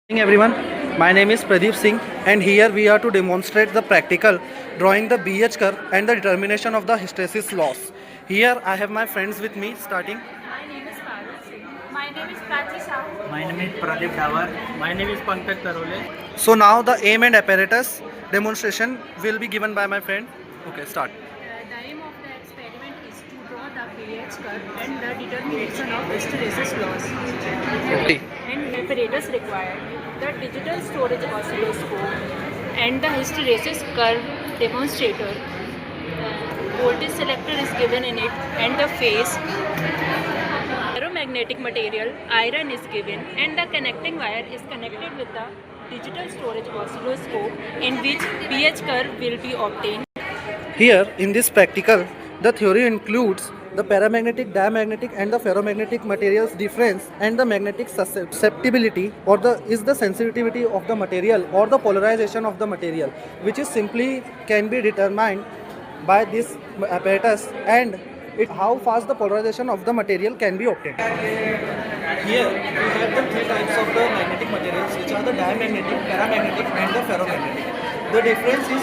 Good evening everyone, my name is Pradeep Singh and here we are to demonstrate the practical drawing the BH curve and the determination of the hysteresis loss. Here I have my friends with me starting. My name is Parul Singh. My name is Prachi Sahu. My name is Pradeep Davar. My name is Pankaj Tarole. So now the aim and apparatus demonstration will be given by my friend. Okay, start. The aim of the experiment is to draw the pH curve and the determination of hysteresis loss. Okay. And apparatus required: the digital storage oscilloscope and the hysteresis curve demonstrator. Voltage selector is given in it, and the phase. Ferromagnetic material iron is given, and the connecting wire is connected with the digital storage oscilloscope in which pH curve will be obtained. Here in this practical, the theory includes the paramagnetic, diamagnetic and the ferromagnetic materials difference and the magnetic susceptibility or the sensitivity of the material or the polarization of the material, which is simply can be determined by this apparatus and how fast the polarization of the material can be obtained. Here we have the three types of the magnetic materials, which are the diamagnetic, paramagnetic and the ferromagnetic. The difference is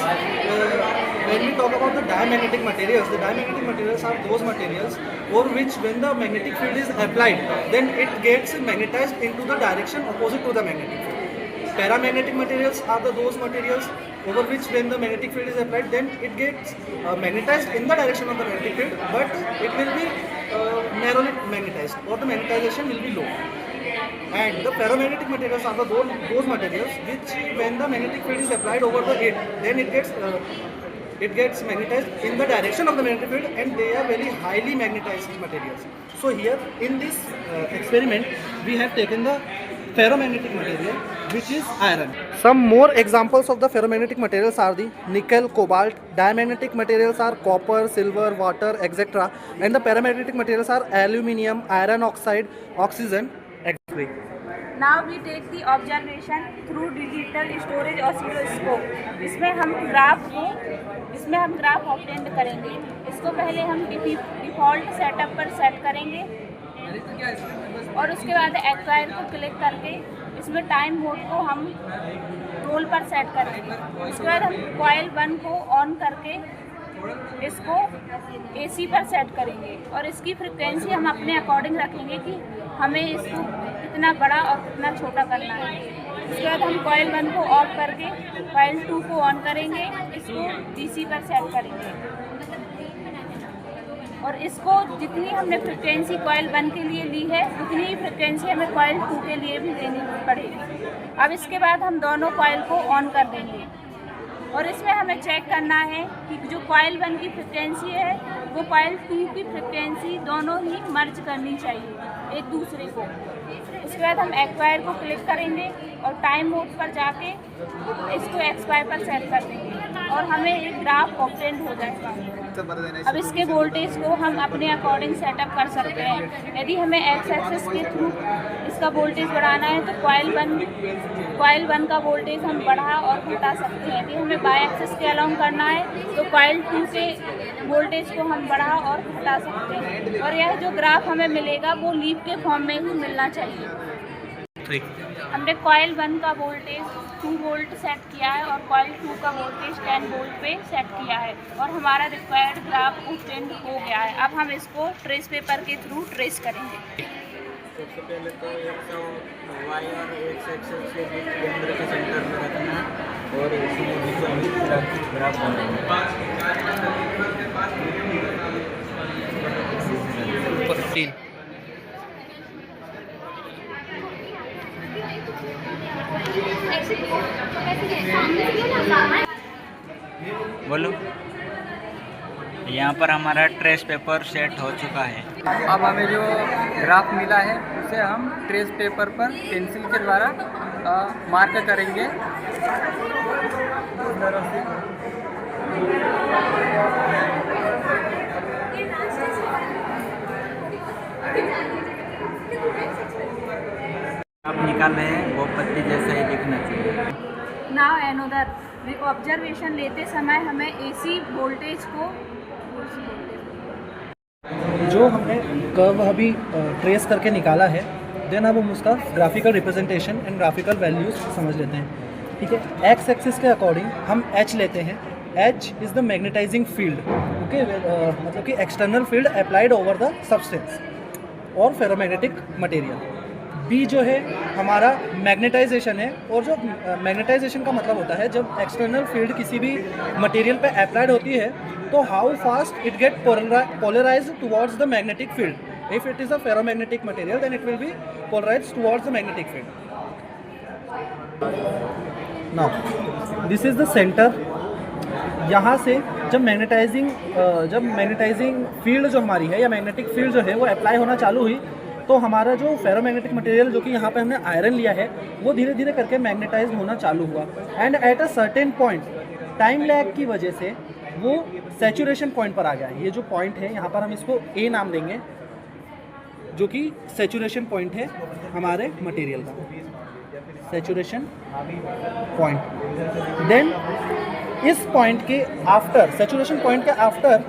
when we talk about the diamagnetic materials are those materials over which when the magnetic field is applied, then it gets magnetized into the direction opposite to the magnetic field. Paramagnetic materials are those materials over which when the magnetic field is applied, then it gets magnetized in the direction of the magnetic field, but it will be narrowly magnetized or the magnetization will be low. And the ferromagnetic materials are those materials which when the magnetic field is applied over it, then it gets magnetized in the direction of the magnetic field, and they are very highly magnetized materials. So here in this experiment we have taken the ferromagnetic material, which is iron. Some more examples of the ferromagnetic materials are the nickel, cobalt. Diamagnetic materials are copper, silver, water, etc. And the paramagnetic materials are aluminium, iron oxide, oxygen, etc. Now we take the observation through digital storage oscilloscope. इसमें हम graph obtain करेंगे. इसको पहले हम default setup पर set करेंगे और उसके बाद एक्वायर को क्लिक करके इसमें टाइम मोड को हम रोल पर सेट करेंगे. उसके बाद हम कॉइल 1 को ऑन करके इसको AC पर सेट करेंगे और इसकी फ्रिक्वेंसी हम अपने अकॉर्डिंग रखेंगे कि हमें इसको कितना बड़ा और कितना छोटा करना है. उसके बाद हम कॉइल 1 को ऑफ करके कॉइल 2 को ऑन करेंगे, इसको DC पर सेट करेंगे और इसको जितनी हमने फ्रिक्वेंसी कॉइल 1 के लिए ली है उतनी ही फ्रिक्वेंसी हमें कॉइल 2 के लिए भी देनी पड़ेगी. अब इसके बाद हम दोनों कॉइल को ऑन कर देंगे और इसमें हमें चेक करना है कि जो कॉइल 1 की फ्रिक्वेंसी है वो कॉइल 2 की फ्रिक्वेंसी दोनों ही मर्ज करनी चाहिए एक दूसरे को. इसके बाद हम एक्वायर को क्लिक करेंगे और टाइम मोड पर जाके इसको एक्सपायर पर सेट कर देंगे और हमें एक ग्राफ ऑब्टेन हो जाएगा. अब इसके वोल्टेज को हम अपने अकॉर्डिंग सेटअप कर सकते हैं. यदि हमें एक्स एक्सिस के थ्रू इसका वोल्टेज बढ़ाना है तो कॉइल 1 का वोल्टेज हम बढ़ा और घटा सकते हैं. यदि हमें बाय एक्सिस के अलाउंग करना है तो कॉइल 2 के वोल्टेज को हम बढ़ा और घटा सकते हैं और यह जो ग्राफ हमें मिलेगा वो लीफ के फॉर्म में ही मिलना चाहिए. हमने कॉइल 1 का वोल्टेज 2 वोल्ट सेट किया है और कॉइल 2 का वोल्टेज 10 वोल्ट पे सेट किया है और हमारा रिक्वायर्ड ग्राफ ऑब्टेन हो गया है. अब हम इसको ट्रेस पेपर के थ्रू ट्रेस करेंगे. सबसे पहले तो एक वायर एक्स एक्सिस के बीच केंद्र के सेंटर में रखना है और इसी में बीचों बीच ग्राफ बनाना है. बोलो. यहाँ पर हमारा ट्रेस पेपर सेट हो चुका है. अब हमें जो ग्राफ मिला है उसे हम ट्रेस पेपर पर पेंसिल के द्वारा मार्क करेंगे. इस तरह से आप निकाल रहे हैं वो पत्ती जैसा ही दिखना चाहिए. नाउ एनोदर ऑब्जर्वेशन लेते समय हमें AC वोल्टेज को जो हमने कर्व अभी ट्रेस करके निकाला है, देन अब हम उसका graphical representation and graphical values समझ लेते हैं। ठीक है, एक्स एक्सिस के अकॉर्डिंग हम एच लेते हैं। H is the magnetising field, okay, मतलब कि external field applied over the substance और फेरोमैग्नेटिक मटेरियल। बी जो है हमारा मैग्नेटाइजेशन है, और जो मैग्नेटाइजेशन का मतलब होता है जब एक्सटर्नल फील्ड किसी भी मटेरियल पे अप्लाइड होती है तो how fast it get polarised towards the magnetic field. If it is a ferromagnetic material then it will be polarised towards the magnetic field. Now this is the centre. यहाँ से जब magnetising field जो हमारी है या magnetic field जो है वो अप्लाई होना चालू हुई तो हमारा जो फेरोमैग्नेटिक मटेरियल जो कि यहाँ पे हमने आयरन लिया है वो धीरे धीरे करके मैग्नेटाइज होना चालू हुआ। And at a certain point time lag की वजह से वो सैचुरेशन पॉइंट पर आ गया। ये जो पॉइंट है यहाँ पर हम इसको ए नाम देंगे, जो कि सैचुरेशन पॉइंट है हमारे मटेरियल का, सैचुरेशन पॉइंट। देन इस पॉइंट के आफ्टर, सैचुरेशन पॉइंट के आफ्टर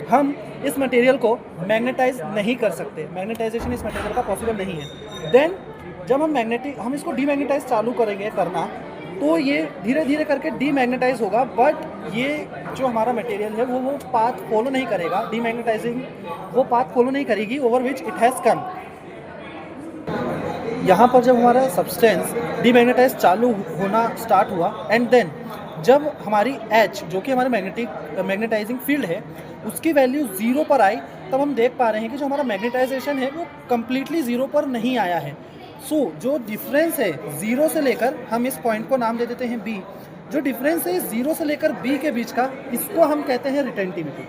हम इस मटेरियल को मैग्नेटाइज नहीं कर सकते, मैग्नेटाइजेशन इस मटेरियल का पॉसिबल नहीं है। देन जब हम इसको डीमैग्नेटाइज चालू करेंगे करना तो ये धीरे धीरे करके डीमैग्नेटाइज होगा, बट ये जो हमारा मटेरियल है वो पाथ फॉलो नहीं करेगा, डीमैग्नेटाइजिंग वो पाथ फॉलो नहीं करेगी over which it has come. यहाँ पर जब हमारा सब्सटेंस डीमैग्नेटाइज चालू होना स्टार्ट हुआ एंड देन जब हमारी H जो कि हमारे मैग्नेटाइजिंग फील्ड है उसकी वैल्यू 0 पर आई, तब हम देख पा रहे हैं कि जो हमारा मैग्नेटाइजेशन है वो कम्प्लीटली 0 पर नहीं आया है। सो जो डिफरेंस है 0 से लेकर, हम इस पॉइंट को नाम दे देते हैं B, जो डिफरेंस है 0 से लेकर B के बीच का, इसको हम कहते हैं रिटेंटिविटी।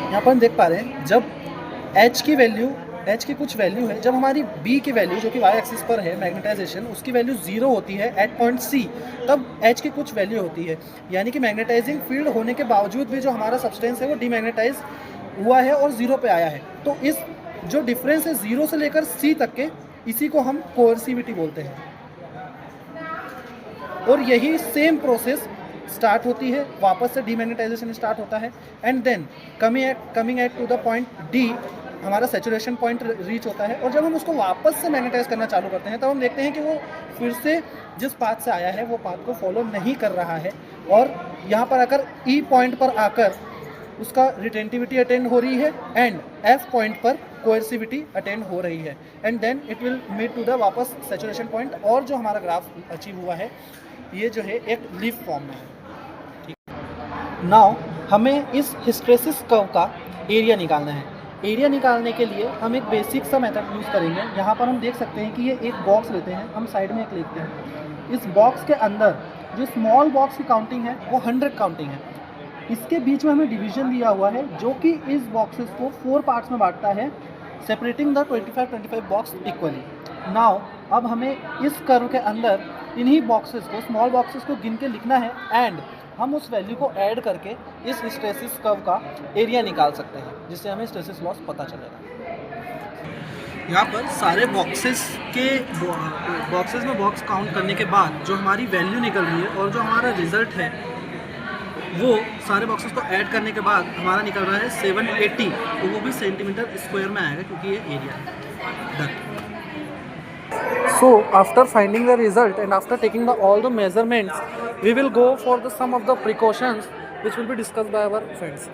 यहाँ पर हम देख पा रहे हैं जब H की कुछ वैल्यू है, जब हमारी B की वैल्यू जो कि y एक्सिस पर है मैग्नेटाइजेशन, उसकी वैल्यू 0 होती है एट पॉइंट C, तब H की कुछ वैल्यू होती है। यानी कि मैग्नेटाइजिंग फील्ड होने के बावजूद भी जो हमारा सब्सटेंस है वो डीमैग्नेटाइज हुआ है और 0 पे आया है। तो इस जो डिफरेंस है 0 से लेकर C तक के, इसी को हम कोएर्सिविटी बोलते हैं। और यही सेम प्रोसेस स्टार्ट होती है, वापस से डीमैग्नेटाइजेशन स्टार्ट होता है and then coming at to the point D हमारा सैचुरेशन पॉइंट रीच होता है। और जब हम उसको वापस से मैग्नेटाइज करना चालू करते हैं तब हम देखते हैं कि वो फिर से जिस पाथ से आया है वो पाथ को फॉलो नहीं कर रहा है, और यहाँ पर आकर E पॉइंट पर आकर उसका रिटेंटिविटी अटेंड हो रही है एंड F पॉइंट पर कोएर्सिविटी अटेंड हो रही है and then it will meet to the वापस सैचुरेशन पॉइंट। और जो हमारा ग्राफ अचीव हुआ है ये जो है एक लीफ फॉर्म में है। नाउ हमें इस हिस्टेरेसिस कर्व का एरिया निकालना है। एरिया निकालने के लिए हम एक बेसिक सा मेथड यूज़ करेंगे। यहाँ पर हम देख सकते हैं कि ये एक बॉक्स लेते हैं, हम साइड में एक लिखते हैं। इस बॉक्स के अंदर जो स्मॉल बॉक्स की काउंटिंग है वो 100 काउंटिंग है। इसके बीच में हमें डिवीजन दिया हुआ है जो कि इस बॉक्सेस को 4 पार्ट्स में बांटता है, separating the 25 box equally. Now अब हमें इस कर्व के अंदर इन्हीं बॉक्सेस को, स्मॉल बॉक्सेस को गिन के लिखना है एंड हम उस वैल्यू को ऐड करके इस हिस्टेरेसिस कर्व का एरिया निकाल सकते हैं, जिससे हमें हिस्टेरेसिस लॉस पता चलेगा। यहाँ पर सारे बॉक्सेस में बॉक्स काउंट करने के बाद जो हमारी वैल्यू निकल रही है और जो हमारा रिजल्ट है वो सारे बॉक्सेस को ऐड करने के बाद हमारा निकल रहा है 780, तो वो भी सेंटीमीटर स्क्वायर में आएगा क्योंकि ये एरिया है। So after finding the result and after taking all the measurements, we will go for some of the precautions which will be discussed by our friends.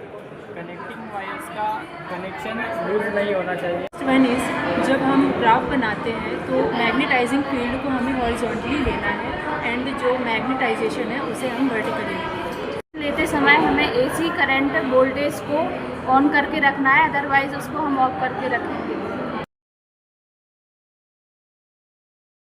Connecting wires का connection loose नहीं होना चाहिए। One is जब हम graph बनाते हैं तो magnetising field को हमें हॉरिजॉन्टली लेना है एंड जो मैग्नेटाइजेशन है उसे हम वर्टिकली लेते समय हमें AC करंट वोल्टेज को ऑन करके रखना है, अदरवाइज उसको हम ऑफ करके रखेंगे।